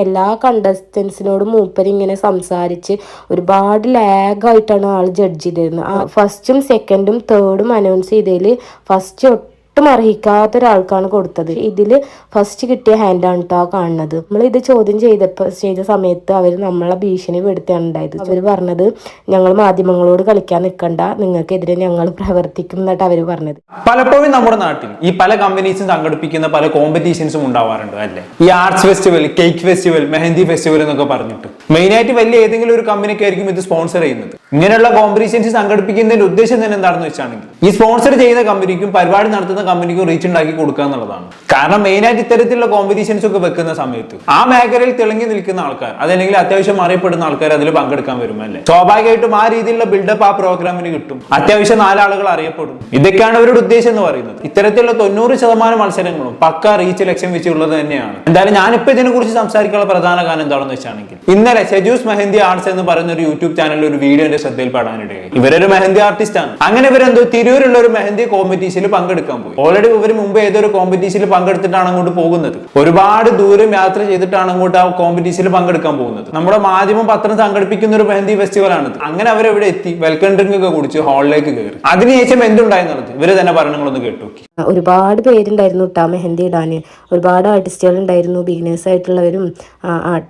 എല്ലാ കണ്ടസ്റ്റൻസിനോടും മൂപ്പര് ഇങ്ങനെ സംസാരിച്ച് ഒരുപാട് ലാഗായിട്ടാണ് ആൾ ജഡ്ജ് ചെയ്തിരുന്നത്. ഫസ്റ്റും സെക്കൻഡും തേർഡും അനൗൺസ് ചെയ്തതിൽ ഫസ്റ്റ് ഒട്ടും അർഹിക്കാത്ത ഒരാൾക്കാണ് കൊടുത്തത്. ഇതിൽ ഫസ്റ്റ് കിട്ടിയ ഹാൻഡാണ് കേട്ടോ കാണുന്നത്. നമ്മളിത് ചോദ്യം ചെയ്ത സമയത്ത് അവർ നമ്മളെ ഭീഷണിപ്പെടുത്തിയാണ് ഉണ്ടായത്. അവർ പറഞ്ഞത് ഞങ്ങൾ മാധ്യമങ്ങളോട് കളിക്കാൻ നിൽക്കണ്ട, നിങ്ങൾക്കെതിരെ ഞങ്ങൾ പ്രവർത്തിക്കും എന്നിട്ട് അവർ പറഞ്ഞത്. പലപ്പോഴും നമ്മുടെ നാട്ടിൽ ഈ പല കമ്പനീസും സംഘടിപ്പിക്കുന്ന പല കോമ്പറ്റീഷൻസും ഉണ്ടാവാറുണ്ട് അല്ലേ. ഈ arts festival, cake festival, mehndi festival എന്നൊക്കെ പറഞ്ഞിട്ട് മെയിനായിട്ട് വലിയ ഏതെങ്കിലും ഒരു കമ്പനിക്കായിരിക്കും ഇത് സ്പോൺസർ ചെയ്യുന്നത്. ഇങ്ങനെയുള്ള കോമ്പറ്റീഷൻസ് സംഘടിപ്പിക്കുന്നതിന്റെ ഉദ്ദേശം തന്നെ എന്താണെന്ന് വെച്ചാണെങ്കിൽ ഈ സ്പോൺസർ ചെയ്യുന്ന കമ്പനിക്കും പരിപാടി നടത്തുന്ന കമ്പനിക്കും റീച്ച് ഉണ്ടാക്കി കൊടുക്കുക എന്നുള്ളതാണ്. കാരണം മെയിനായിട്ട് ഇത്തരത്തിലുള്ള കോമ്പറ്റീഷൻസ് ഒക്കെ വെക്കുന്ന സമയത്ത് ആ മേഖലയിൽ തിളങ്ങി നിൽക്കുന്ന ആൾക്കാർ, അതല്ലെങ്കിൽ അത്യാവശ്യം അറിയപ്പെടുന്ന ആൾക്കാർ അതിൽ പങ്കെടുക്കാൻ വരും അല്ലേ. സ്വാഭാവികമായിട്ടും ആ രീതിയിലുള്ള ബിൽഡപ്പ് ആ പ്രോഗ്രാമിന് കിട്ടും. അത്യാവശ്യം 4 ആളുകൾ അറിയപ്പെടും. ഇതൊക്കെയാണ് അവരുടെ ഉദ്ദേശം എന്ന് പറയുന്നത്. ഇത്തരത്തിലുള്ള 90% മത്സരങ്ങളും പക്ക റീച്ച് ലക്ഷ്യം വെച്ചുള്ളത് തന്നെയാണ്. എന്തായാലും ഞാനിപ്പോ ഇതിനെ കുറിച്ച് സംസാരിക്കാനുള്ള പ്രധാന കാരണം എന്താണെന്ന് വെച്ചാണെങ്കിൽ ഇന്നലെ സെജൂസ് മെഹന്തി ആർട്സ് എന്ന് പറയുന്ന ഒരു യൂട്യൂബ് ചാനലിൽ ഒരു വീഡിയോ എന്റെ ശ്രദ്ധയിൽപ്പെടാനിടയായി. ഇവരൊരു മെഹന്തി ആർട്ടിസ്റ്റ് ആണ്. അങ്ങനെ ഇവരെന്തോ തിരൂരുള്ള ഒരു മെഹന്തി കോമ്പറ്റീഷനിൽ പങ്കെടുക്കാൻ പോയി. ഓൾറെഡി ഇവർ മുമ്പ് ഏതൊരു കോമ്പറ്റീഷനിൽ പങ്കെടുത്തിട്ടാണ് അങ്ങോട്ട് പോകുന്നത്. ഒരുപാട് ദൂരം യാത്ര ചെയ്തിട്ടാണ് അങ്ങോട്ട് ആ കോമ്പറ്റീഷനിൽ പങ്കെടുക്കാൻ പോകുന്നത്. നമ്മുടെ മാധ്യമം പത്രം സംഘടിപ്പിക്കുന്ന ഒരു മെഹന്തി ഫെസ്റ്റിവൽ ആണ്. അങ്ങനെ അവരെവിടെ എത്തി വെൽക്കം ഡ്രിങ്ക് ഒക്കെ കുടിച്ച് ഹാളിലേക്ക് കയറി. അതിനുശേഷം എന്തുണ്ടായെന്നുള്ളത് ഇവര് തന്നെ പറഞ്ഞങ്ങളൊന്ന് കേട്ടു. ഒരുപാട് പേരുണ്ടായിരുന്നു കേട്ടോ മെഹന്തി ഇടാൻ. ഒരുപാട് ആർട്ടിസ്റ്റുകൾ ഉണ്ടായിരുന്നു, ബിഗിനേഴ്സ് ആയിട്ടുള്ളവരും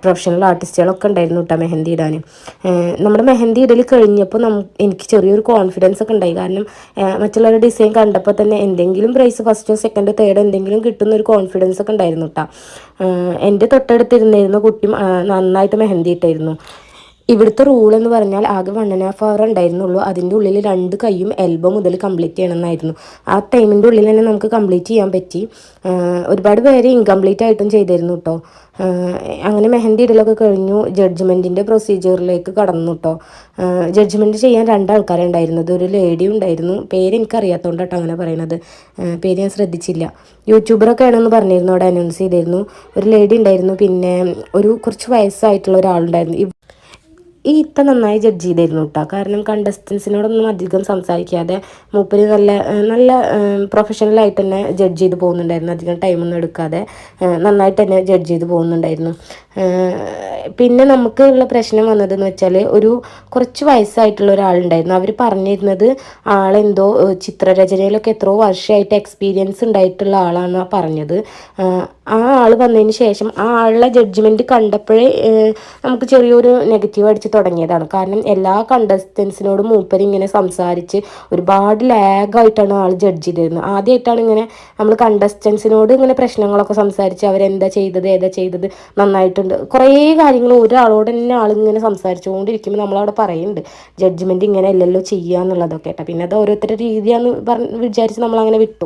പ്രൊഫഷണൽ ആർട്ടിസ്റ്റുകളൊക്കെ ഉണ്ടായിരുന്നു കേട്ടോ മെഹന്തി ഇടാൻ. നമ്മുടെ മെഹന്തി ഇടൽ കഴിഞ്ഞപ്പോൾ എനിക്ക് ചെറിയൊരു കോൺഫിഡൻസ് ഒക്കെ ഉണ്ടായി. കാരണം മറ്റുള്ളവരുടെ ഡിസൈൻ കണ്ടപ്പോൾ തന്നെ എന്തെങ്കിലും പ്രൈസ് ഫസ്റ്റോ സെക്കൻഡോ തേർഡോ എന്തെങ്കിലും കിട്ടുന്ന ഒരു കോൺഫിഡൻസ് ഒക്കെ ഉണ്ടായിരുന്നു കേട്ടോ. എൻ്റെ തൊട്ടടുത്തിരുന്നിരുന്ന കുട്ടി നന്നായിട്ട് മെഹന്തി ഇട്ടായിരുന്നു. ഇവിടുത്തെ റൂൾ എന്ന് പറഞ്ഞാൽ ആകെ 1.5 hour ഉണ്ടായിരുന്നുള്ളൂ. അതിൻ്റെ ഉള്ളിൽ 2 കൈയും എൽബോ മുതൽ കംപ്ലീറ്റ് ചെയ്യണമെന്നായിരുന്നു. ആ ടൈമിൻ്റെ ഉള്ളിൽ തന്നെ നമുക്ക് കംപ്ലീറ്റ് ചെയ്യാൻ പറ്റി. ഒരുപാട് പേര് ഇൻകംപ്ലീറ്റ് ആയിട്ടും ചെയ്തിരുന്നു കേട്ടോ. അങ്ങനെ മെഹന്തി ഇടലൊക്കെ കഴിഞ്ഞു. ജഡ്ജ്മെൻറ്റിൻ്റെ പ്രൊസീജിയറിലേക്ക് കടന്നു കേട്ടോ. ജഡ്ജ്മെൻറ്റ് ചെയ്യാൻ 2 ആൾക്കാരെ ഉണ്ടായിരുന്നത്. ഒരു ലേഡി ഉണ്ടായിരുന്നു. പേര് എനിക്കറിയാത്തതുകൊണ്ട് കേട്ടോ അങ്ങനെ പറയണത്. പേര് ഞാൻ ശ്രദ്ധിച്ചില്ല. യൂട്യൂബറൊക്കെ ആണെന്ന് പറഞ്ഞിരുന്നു, അവിടെ അനൗൺസ് ചെയ്തിരുന്നു. ഒരു ലേഡി ഉണ്ടായിരുന്നു, പിന്നെ ഒരു കുറച്ച് വയസ്സായിട്ടുള്ള ഒരാളുണ്ടായിരുന്നു. ഈ ഇത്ത നന്നായി ജഡ്ജ് ചെയ്തിരുന്നു കേട്ടോ. കാരണം കണ്ടസ്റ്റൻസിനോടൊന്നും അധികം സംസാരിക്കാതെ മൂപ്പര് നല്ല പ്രൊഫഷണലായിട്ട് തന്നെ ജഡ്ജ് ചെയ്ത് പോകുന്നുണ്ടായിരുന്നു. അധികം ടൈമൊന്നും എടുക്കാതെ നന്നായിട്ട് തന്നെ ജഡ്ജ് ചെയ്ത് പോകുന്നുണ്ടായിരുന്നു. പിന്നെ നമുക്ക് ഉള്ള പ്രശ്നം വന്നതെന്ന് വെച്ചാൽ കുറച്ച് വയസ്സായിട്ടുള്ള ഒരാളുണ്ടായിരുന്നു. അവർ പറഞ്ഞിരുന്നത് ആളെന്തോ ചിത്രരചനയിലൊക്കെ എത്രയോ വർഷമായിട്ട് എക്സ്പീരിയൻസ് ഉണ്ടായിട്ടുള്ള ആളാണ് പറഞ്ഞത്. ആ ആൾ വന്നതിന് ശേഷം ആ ആളുടെ ജഡ്ജ്മെൻറ്റ് കണ്ടപ്പോഴേ നമുക്ക് ചെറിയൊരു നെഗറ്റീവ് അടിച്ച് തുടങ്ങിയതാണ്. കാരണം എല്ലാ കണ്ടസ്റ്റൻസിനോടും മൂപ്പര് ഇങ്ങനെ സംസാരിച്ച് ഒരുപാട് ലാഗായിട്ടാണ് ആൾ ജഡ്ജ് ചെയ്തിരുന്നത്. ആദ്യമായിട്ടാണ് ഇങ്ങനെ നമ്മൾ കണ്ടസ്റ്റൻസിനോട് ഇങ്ങനെ പ്രശ്നങ്ങളൊക്കെ സംസാരിച്ച് അവരെന്താ ചെയ്തത് ഏതാ ചെയ്തത് നന്നായിട്ടുണ്ട് കുറേ കാര്യങ്ങൾ ഒരാളോട് തന്നെ ആളിങ്ങനെ സംസാരിച്ചുകൊണ്ടിരിക്കുമ്പോൾ നമ്മളവിടെ പറയുന്നുണ്ട് ജഡ്ജ്മെൻറ്റ് ഇങ്ങനെ അല്ലല്ലോ ചെയ്യുക എന്നുള്ളതൊക്കെ കേട്ടോ. പിന്നെ അത് ഓരോരുത്തരുടെ രീതിയാന്ന് വിചാരിച്ച് നമ്മളങ്ങനെ വിട്ടു.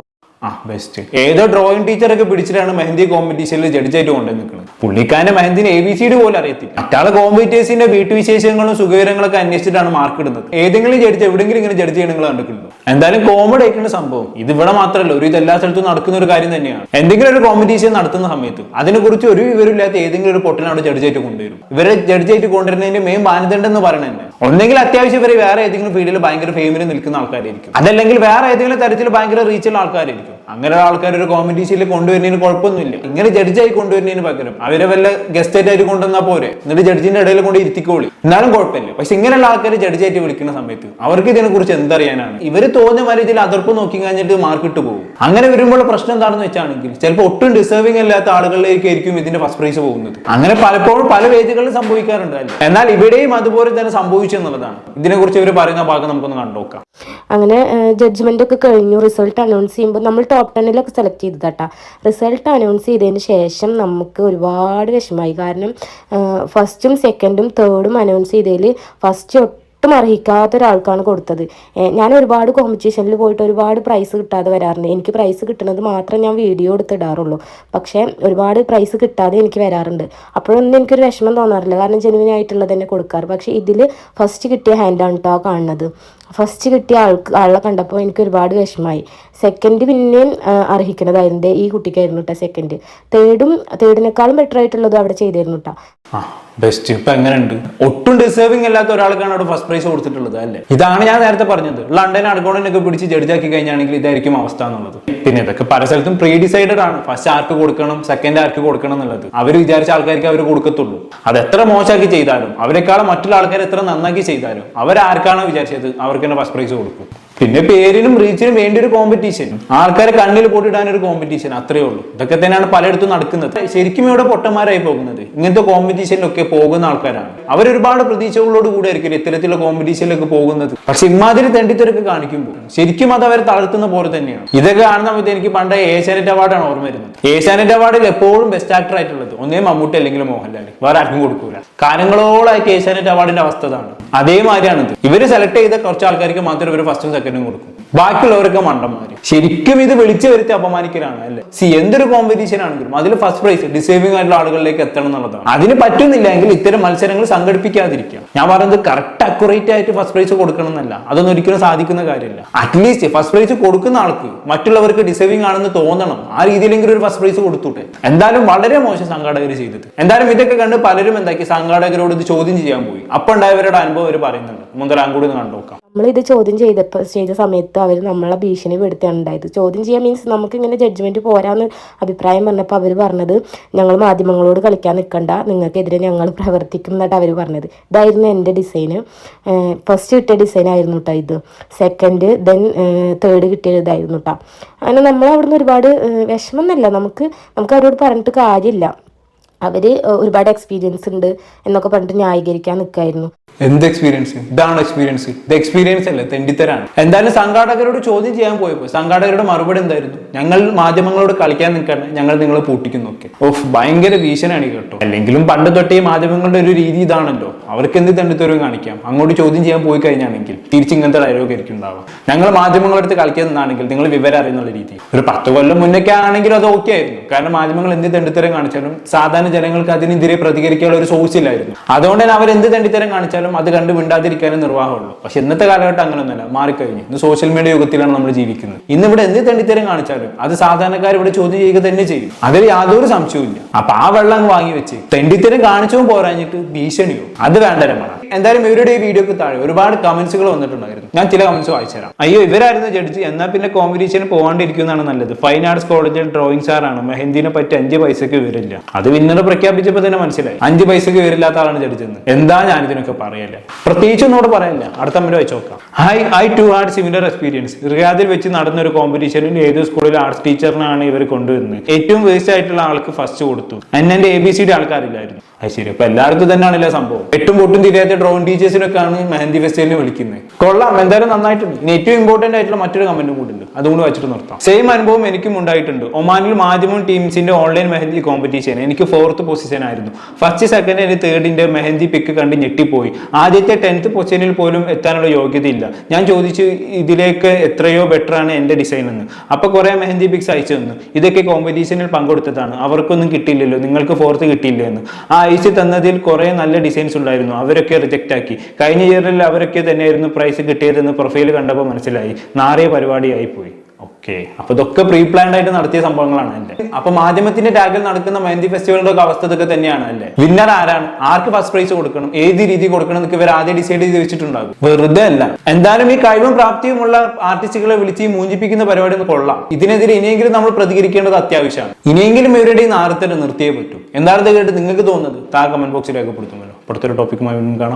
ബെസ്റ്റ്. ഏതോ ഡ്രോയിങ് ടീച്ചറൊക്കെ പിടിച്ചിട്ടാണ് മെഹന്തി കോമ്പറ്റീഷനിൽ ജഡ്ജായിട്ട് കൊണ്ടു നിൽക്കുന്നത്. പുള്ളിക്കാരന്റെ മെഹന്തിന് ABCD പോലും അറിയത്തില്ല. മറ്റാളെ കോമ്പറ്റീറ്റേഴ്സിന്റെ വീട്ടുവിശേഷങ്ങളും സുഖവിവരങ്ങളൊക്കെ അന്വേഷിച്ചിട്ടാണ് മാർക്ക് ഇടുന്നത്. ഏതെങ്കിലും ജഡ്ജ് എവിടെയെങ്കിലും ഇങ്ങനെ ജഡ്ജ് ചെയ്യണം നിങ്ങൾ കണ്ടിട്ടുണ്ടോ? എന്തായാലും കോമഡി ആയിട്ടുള്ള സംഭവം. ഇത് ഇവിടെ മാത്രമല്ല, ഇത് എല്ലാ സ്ഥലത്തും നടക്കുന്ന ഒരു കാര്യം തന്നെയാണ്. എന്തെങ്കിലും ഒരു കോമ്പറ്റീഷൻ നടത്തുന്ന സമയത്ത് അതിനെക്കുറിച്ച് ഒരു വിവരമില്ലാത്ത ഏതെങ്കിലും ഒരു പൊട്ടനാണ് ജഡ്ജായിട്ട് കൊണ്ടുവരും. ഇവരെ ജഡ്ജായിട്ട് കൊണ്ടുവരുന്നതിന്റെ മെയിൻ മാനദണ്ഡം എന്ന് പറയുന്നത് തന്നെ ഒന്നെങ്കിൽ അത്യാവശ്യം ഇവരെ വേറെ ഏതെങ്കിലും ഫീൽഡിൽ ഭയങ്കര ഫെയിമിൽ നിൽക്കുന്ന ആൾക്കാരായിരിക്കും, അതല്ലെങ്കിൽ വേറെ ഏതെങ്കിലും തരത്തിൽ ഭയങ്കര റീച്ചുള്ള ആൾക്കാരായിരിക്കും. അങ്ങനെയുള്ള ആൾക്കാർ ഒരു കോമ്പറ്റീഷനിൽ കൊണ്ടുവരുന്നതിന് കുഴപ്പമൊന്നുമില്ല. ഇങ്ങനെ ജഡ്ജായി കൊണ്ടുവരുന്നതിന് പകരം അവരെ വല്ല ഗസ്റ്റ് ആയിട്ട് കൊണ്ടുവന്നാൽ പോരെ, എന്നിട്ട് ജഡ്ജിന്റെ ഇടയിൽ കൊണ്ട് ഇരുത്തിക്കോളി, എന്നാലും കുഴപ്പമില്ല. പക്ഷെ ഇങ്ങനെയുള്ള ആൾക്കാർ ജഡ്ജായിട്ട് വിളിക്കുന്ന സമയത്ത് അവർക്ക് ഇതിനെ കുറിച്ച് എന്തറിയാനാണ്? ഇവര് തോന്നിയ മാതിരി ഇതിൽ അതിർപ്പ് നോക്കി കഴിഞ്ഞിട്ട് മാർക്ക് ഇട്ട് പോകും. അങ്ങനെ വരുമ്പോൾ പ്രശ്നം എന്താണെന്ന് വെച്ചാണെങ്കിൽ ചിലപ്പോൾ ഒട്ടും ഡിസേർവിംഗ് അല്ലാത്ത ആളുകളിലേക്കായിരിക്കും ഇതിന്റെ ഫസ്റ്റ് പ്രൈസ് പോകുന്നത്. അങ്ങനെ പലപ്പോഴും പല വേദികളിലും സംഭവിക്കാറുണ്ട്. എന്നാൽ ഇവിടെയും അതുപോലെ തന്നെ സംഭവിച്ചു എന്നുള്ളതാണ്. ഇതിനെക്കുറിച്ച് ഇവർ പറയുന്ന ഭാഗം നമുക്കൊന്ന് കണ്ടുനോക്കാം. അങ്ങനെ ജഡ്ജ്മെന്റ് ഒക്കെ കഴിഞ്ഞു. റിസൾട്ട് അനൗൺസ് ചെയ്യുമ്പോൾ നമ്മൾ ടോപ്പ് 10 സെലക്ട് ചെയ്തത് കേട്ടോ. റിസൾട്ട് അനൗൺസ് ചെയ്തതിന് ശേഷം നമുക്ക് ഒരുപാട് വിഷമമായി. കാരണം ഫസ്റ്റും സെക്കൻഡും തേർഡും അനൗൺസ് ചെയ്തതിൽ ഫസ്റ്റ് ഒട്ടും അർഹിക്കാത്ത ഒരാൾക്കാണ് കൊടുത്തത്. ഞാൻ ഒരുപാട് കോമ്പറ്റീഷനിൽ പോയിട്ട് ഒരുപാട് പ്രൈസ് കിട്ടാതെ വരാറുണ്ട്. എനിക്ക് പ്രൈസ് കിട്ടുന്നത് മാത്രം ഞാൻ വീഡിയോ എടുത്തിടാറുള്ളൂ. പക്ഷേ ഒരുപാട് പ്രൈസ് കിട്ടാതെ എനിക്ക് വരാറുണ്ട്. അപ്പോഴൊന്നും എനിക്കൊരു വിഷമം തോന്നാറില്ല, കാരണം ജെനുവിൻ ആയിട്ടുള്ളത് തന്നെ കൊടുക്കാറ്. പക്ഷേ ഇതിൽ ഫസ്റ്റ് കിട്ടിയ ഹാൻഡാണ് കേട്ടോ കാണുന്നത്. ഫസ്റ്റ് കിട്ടിയ ആളെ കണ്ടപ്പോൾ എനിക്ക് ഒരുപാട് വിഷമമായി. സെക്കൻഡ് പിന്നെയും അർഹിക്കുന്നതായിരുന്നു ഈ കുട്ടിക്കായിരുന്നു കേട്ടോ സെക്കൻഡ്. തേർഡിനേക്കാളും ബെറ്റർ ആയിട്ടുള്ളത് അവിടെ ചെയ്തിരുന്നു കേട്ടോ. ബെസ്റ്റ്. ഇപ്പൊ എങ്ങനെയുണ്ട്? ഒട്ടും ഡിസേർവിംഗ് അല്ലാത്ത ഒരാൾക്കാണ് അവിടെ ഫസ്റ്റ് പ്രൈസ് കൊടുത്തിട്ടുള്ളത് അല്ലേ? ഇതാണ് ഞാൻ നേരത്തെ പറഞ്ഞത്. ലണ്ടൻ അഡ്ഗോണിനൊക്കെ പിടിച്ച് ജഡ്ജാക്കി കഴിഞ്ഞാണെങ്കിൽ ഇതായിരിക്കും അവസ്ഥ എന്നുള്ളത്. പിന്നെ ഇതൊക്കെ പല സ്ഥലത്തും പ്രീ ഡിസൈഡഡ് ആണ്. ഫസ്റ്റ് ആർക്ക് കൊടുക്കണം, സെക്കൻഡ് ആർക്ക് കൊടുക്കണം എന്നുള്ളത് അവർ വിചാരിച്ച ആൾക്കാർക്ക് അവർ കൊടുക്കത്തുള്ളൂ. അത് എത്ര മോശമാക്കി ചെയ്താലും, അവരെക്കാളും മറ്റുള്ള ആൾക്കാർ എത്ര നന്നാക്കി ചെയ്താലും, അവരാർക്കാണോ വിചാരിച്ചത് അവർക്ക് തന്നെ ഫസ്റ്റ് പ്രൈസ് കൊടുക്കും. പിന്നെ പേരിനും റീച്ചിനും വേണ്ടി ഒരു കോമ്പറ്റീഷൻ, ആൾക്കാരെ കണ്ണിൽ പോട്ടിടാൻ ഒരു കോമ്പറ്റീഷൻ, അത്രേ ഉള്ളൂ. ഇതൊക്കെ തന്നെയാണ് പലയിടത്തും നടക്കുന്നത്. ശരിക്കും ഇവിടെ പൊട്ടന്മാരായി പോകുന്നത് ഇങ്ങനത്തെ കോമ്പറ്റീഷനിലൊക്കെ പോകുന്ന ആൾക്കാരാണ്. അവരൊരുപാട് പ്രതീക്ഷകളോട് കൂടെ ആയിരിക്കും ഇത്തരത്തിലുള്ള കോമ്പറ്റീഷനിലൊക്കെ പോകുന്നത്. പക്ഷെ ഇമാതിരി തെണ്ടിത്തരൊക്കെ കാണിക്കുമ്പോൾ ശരിക്കും അത് അവരെ തളർത്തുന്ന പോലെ തന്നെയാണ്. ഇതൊക്കെ കാണുന്ന സമയത്ത് എനിക്ക് പണ്ട് ഏഷ്യാനെറ്റ് അവാർഡാണ് ഓർമ്മ വരുന്നത്. ഏഷ്യാനെറ്റ് അവാർഡിൽ എപ്പോഴും ബെസ്റ്റ് ആക്ടർ ആയിട്ടുള്ളത് ഒന്നേ മമ്മൂട്ടി അല്ലെങ്കിൽ മോഹൻലാൽ, വേറെ ആർക്കും കൊടുക്കൂല. കാലങ്ങളോളായിട്ട് ഏഷ്യാനെറ്റ് അവാർഡിന്റെ അവസ്ഥ ഇതാണ്. അതേമാതിരിയാണിത്. ഇവര് സെലക്ട് ചെയ്ത കുറച്ച് ആൾക്കാർക്ക് മാത്രമേ ഇവർ ഫസ്റ്റും സെക്കൻഡും കൊടുക്കും. ബാക്കിയുള്ളവരൊക്കെ മണ്ടന്മാര്. ശരിക്കും ഇത് വിളിച്ചു വരുത്തി അപമാനിക്കലാണ് അല്ലെ? എന്തൊരു കോമ്പറ്റീഷൻ ആണെങ്കിലും അതിൽ ഫസ്റ്റ് പ്രൈസ് ഡിസേർവിംഗ് ആയിട്ടുള്ള ആളുകളിലേക്ക് എത്തണം എന്നുള്ളതാണ്. അതിന് പറ്റുന്നില്ലെങ്കിൽ ഇത്തരം മത്സരങ്ങൾ സംഘടിപ്പിക്കാതിരിക്കാം. ഞാൻ പറയുന്നത് കറക്റ്റ് അക്യുറേറ്റ് ആയിട്ട് ഫസ്റ്റ് പ്രൈസ് കൊടുക്കണം എന്നല്ല, അതൊന്നും ഒരിക്കലും സാധിക്കുന്ന കാര്യമില്ല. അറ്റ്ലീസ്റ്റ് ഫസ്റ്റ് പ്രൈസ് കൊടുക്കുന്ന ആൾക്ക് മറ്റുള്ളവർക്ക് ഡിസേർവിംഗ് ആണെന്ന് തോന്നണം. ആ രീതിയിലെങ്കിലും ഒരു ഫസ്റ്റ് പ്രൈസ് കൊടുത്തൂട്ടെ. എന്തായാലും വളരെ മോശം സംഘാടകർ ചെയ്തത്. എന്തായാലും ഇതൊക്കെ കണ്ട് പലരും എന്താക്കി സംഘാടകരോട് ഇത് ചോദ്യം ചെയ്യാൻ പോയി. അപ്പൊ ഉണ്ടായവരുടെ അനുഭവം അവർ പറയുന്നുണ്ട്. മുതലാം കൂടി ഒന്ന് കണ്ടുനോക്കാം. നമ്മളിത് ചോദ്യം ചെയ്ത സമയത്ത് അവർ നമ്മളെ ഭീഷണിപ്പെടുത്തുകയാണ് ഉണ്ടായത്. ചോദ്യം ചെയ്യാൻ മീൻസ് നമുക്ക് ഇങ്ങനെ ജഡ്ജ്മെന്റ് പോരാന്ന് അഭിപ്രായം പറഞ്ഞപ്പോൾ അവർ പറഞ്ഞത് ഞങ്ങൾ മാധ്യമങ്ങളോട് കളിക്കാൻ നിൽക്കണ്ട, നിങ്ങൾക്കെതിരെ ഞങ്ങൾ പ്രവർത്തിക്കും എന്നിട്ട് അവർ പറഞ്ഞത്. ഇതായിരുന്നു എൻ്റെ ഡിസൈന്. ഫസ്റ്റ് കിട്ടിയ ഡിസൈൻ ആയിരുന്നു കേട്ടോ ഇത്. സെക്കൻഡ് ദെൻ തേർഡ് കിട്ടിയ ഇതായിരുന്നു കേട്ടോ. അങ്ങനെ നമ്മൾ അവിടുന്ന് ഒരുപാട് വിഷമമൊന്നുമല്ല, നമുക്ക് അവരോട് പറഞ്ഞിട്ട് കാര്യമില്ല. അവർ ഒരുപാട് എക്സ്പീരിയൻസ് ഉണ്ട് എന്നൊക്കെ പറഞ്ഞിട്ട് ന്യായീകരിക്കാൻ നിൽക്കായിരുന്നു. എന്ത് എക്സ്പീരിയൻസ്? ഇതാണ് എക്സ്പീരിയൻസ്. ഇത് എക്സ്പീരിയൻസ് അല്ലേ, തെണ്ടിത്തരാണ്. എന്തായാലും സംഘാടകരോട് ചോദ്യം ചെയ്യാൻ പോയപ്പോൾ സംഘാടകരുടെ മറുപടി എന്തായിരുന്നു? ഞങ്ങൾ മാധ്യമങ്ങളോട് കളിക്കാൻ നിൽക്കാൻ ഞങ്ങൾ നിങ്ങളെ പൂട്ടിക്കുന്നൊക്കെ. ഭയങ്കര ഭീഷണിയാണ് കേട്ടോ. അല്ലെങ്കിലും പണ്ട് തൊട്ടേ മാധ്യമങ്ങളുടെ ഒരു രീതി ഇതാണല്ലോ. അവർക്ക് എന്ത് തെണ്ടിത്തരവും കാണിക്കാം. അങ്ങോട്ട് ചോദ്യം ചെയ്യാൻ പോയി കഴിഞ്ഞാണെങ്കിൽ തിരിച്ചിങ്ങനത്തെ ഡയലോഗ് ആയിരിക്കും ഉണ്ടാവുക. ഞങ്ങൾ മാധ്യമങ്ങളെടുത്ത് കളിക്കാൻ നിന്നാണെങ്കിൽ നിങ്ങൾ വിവരം അറിയുന്നുള്ള രീതി. ഒരു 10 കൊല്ലം മുന്നൊക്കെ ആണെങ്കിലും അത് ഓക്കെ ആയിരുന്നു. കാരണം മാധ്യമങ്ങൾ എന്ത് തെണ്ടിത്തരം കാണിച്ചാലും സാധാരണ ജനങ്ങൾക്ക് അതിനെതിരെ പ്രതികരിക്കാനുള്ള ഒരു സോഴ്സ് ഇല്ലായിരുന്നു. അതുകൊണ്ട് തന്നെ അവർ എന്ത് തെണ്ടിത്തരം കാണിച്ചാലും അത് കണ്ട് മിണ്ടാതിരിക്കാനും നിർവാഹമുള്ളൂ. പക്ഷെ ഇന്നത്തെ കാലഘട്ടം അങ്ങനെയൊന്നുമല്ല, മാറിക്കഴിഞ്ഞു. ഇന്ന് സോഷ്യൽ മീഡിയ യുഗത്തിലാണ് നമ്മൾ ജീവിക്കുന്നത്. ഇന്ന് ഇവിടെ എന്ത് തെണ്ടിത്തരം കാണിച്ചാലും അത് സാധാരണക്കാർ ഇവിടെ ചോദ്യം ചെയ്യുക തന്നെ ചെയ്യും. അതിൽ യാതൊരു സംശയവും ഇല്ല. അപ്പൊ ആ വെള്ളം വാങ്ങി വെച്ച് തെണ്ടിത്തരം കാണിച്ചും പോരാഞ്ഞിട്ട് ഭീഷണിയോ, അത് വേണ്ട രമണ. എന്തായാലും ഇവരുടെ ഈ വീഡിയോക്ക് താഴെ ഒരുപാട് കമന്റ്സുകൾ വന്നിട്ടുണ്ടായിരുന്നു. ഞാൻ ചില കമന്റ്സ് വായിച്ചു തരാം. അയ്യോ ഇവരായിരുന്നു ജഡ്ജ്, എന്നാൽ പിന്നെ കോമ്പറ്റീഷന് പോകാണ്ടിരിക്കുന്നതാണ് നല്ലത്. ഫൈൻ ആർട്സ് കോളേജിൽ ഡ്രോയിങ് സാറാണ്, മെഹന്തിനെ പറ്റി 5 പൈസക്ക് വിവരില്ല. അത് വിന്നർ പ്രഖ്യാപിച്ചപ്പോൾ തന്നെ മനസ്സിലായി 5 പൈസക്ക് വിവരില്ലാത്ത ആളാണ് ജഡ്ജ് എന്ന്. എന്താ ഞാൻ ഇതിനൊക്കെ പറയല്ലേ, പ്രത്യേകിച്ച് ഒന്നോട് പറയല്ല. അടുത്ത അമ്മ വെച്ച് നോക്കാം. I too had similar experience. റിയാദിൽ വെച്ച് നടന്ന ഒരു കോമ്പറ്റീഷനിൽ ഏത് സ്കൂളിലെ ആർട്സ് ടീച്ചറിനാണ് ഇവർ കൊണ്ടുവരുന്നത്. ഏറ്റവും വേസ്റ്റ് ആയിട്ടുള്ള ആൾക്ക് ഫസ്റ്റ് കൊടുത്തു. എന്നെ ABCD ആൾക്കാരില്ലായിരുന്നു. അത് ശരി, അപ്പൊ എല്ലാവർക്കും തന്നെയാണല്ലോ സംഭവം. 8ഉം 8ഉം തിരിയാത്ത ഡ്രോയിങ് ടീച്ചേഴ്സിനൊക്കെയാണ് മെഹന്തി ഫെസ്റ്റിവലിന് വിളിക്കുന്നത്. കൊള്ളാം, എന്തായാലും നന്നായിട്ടുണ്ട്. ഇനി ഏറ്റവും ഇമ്പോർട്ടന്റ് ആയിട്ടുള്ള മറ്റൊരു കമന്റും കൂടി ഉണ്ട്, അതുകൊണ്ട് വെച്ചിട്ട് നിർത്താം. സെയിം അനുഭവം എനിക്കും ഉണ്ടായിട്ടുണ്ട്. ഒമാനിൽ മാധ്യമം ടീംസിന്റെ ഓൺലൈൻ മെഹന്തി കോമ്പറ്റീഷൻ. എനിക്ക് 4th പൊസിഷൻ ആയിരുന്നു. ഫസ്റ്റ് സെക്കൻഡ് തേർഡിന്റെ മെഹന്തി പിക്ക് കണ്ട് ഞെട്ടിപ്പോയി. ആദ്യത്തെ 10th പൊസിഷനിൽ പോലും എത്താനുള്ള യോഗ്യതയില്ല. ഞാൻ ചോദിച്ചു ഇതിലേക്ക് എത്രയോ ബെറ്റർ ആണ് എന്റെ ഡിസൈൻ എന്ന്. അപ്പൊ കുറെ മെഹന്തി പിക്സ് അയച്ചു തന്നു. ഇതൊക്കെ കോമ്പറ്റീഷനിൽ പങ്കെടുത്തതാണ്, അവർക്കൊന്നും കിട്ടിയില്ലല്ലോ, നിങ്ങൾക്ക് 4th കിട്ടിയില്ല എന്ന്. ആ അയച്ചു തന്നതിൽ കുറെ നല്ല ഡിസൈൻസ് ഉണ്ടായിരുന്നു, അവരൊക്കെ റിജക്റ്റ് ആക്കി. കഴിഞ്ഞ ഇയറിൽ അവരൊക്കെ തന്നെയായിരുന്നു പ്രൈസ് കിട്ടിയതെന്ന് പ്രൊഫൈൽ കണ്ടപ്പോൾ മനസ്സിലായി. നാറിയ പരിപാടിയായി പോയി. ഓക്കെ, അപ്പൊ ഇതൊക്കെ പ്രീ പ്ലാൻഡ് ആയിട്ട് നടത്തിയ സംഭവങ്ങളാണ് അല്ലേ? അപ്പൊ മാധ്യമത്തിന്റെ ടാഗിൽ നടക്കുന്ന മെഹന്തി ഫെസ്റ്റിവലിന്റെ ഒക്കെ അവസ്ഥ ഇതൊക്കെ തന്നെയാണ് അല്ലേ? വിന്നർ ആരാണ്, ആർക്ക് ഫസ്റ്റ് പ്രൈസ് കൊടുക്കണം, ഏത് രീതി കൊടുക്കണം എന്നൊക്കെ ഇവർ ആദ്യം ഡിസൈഡ് ചെയ്ത് വെച്ചിട്ടുണ്ടാകും. വെറുതെ അല്ല. എന്തായാലും ഈ കഴിവും പ്രാപ്തിയുമുള്ള ആർട്ടിസ്റ്റുകളെ വിളിച്ച് മൂഞ്ചിപ്പിക്കുന്ന പരിപാടി ഒന്ന് കൊള്ളാം. ഇതിനെതിരെ ഇനിയെങ്കിലും നമ്മൾ പ്രതികരിക്കേണ്ടത് അത്യാവശ്യമാണ്. ഇനിയെങ്കിലും ഇവരുടെ ഈ നാരത്തെ നിർത്തിയേ പറ്റൂ. എന്താണ് കേട്ട് നിങ്ങൾക്ക് തോന്നുന്നത്? താഴെ കമന്റ് ബോക്സിൽ രേഖപ്പെടുത്തുമല്ലോ. അടുത്തൊരു ടോപ്പിക്കുമായി കാണാം.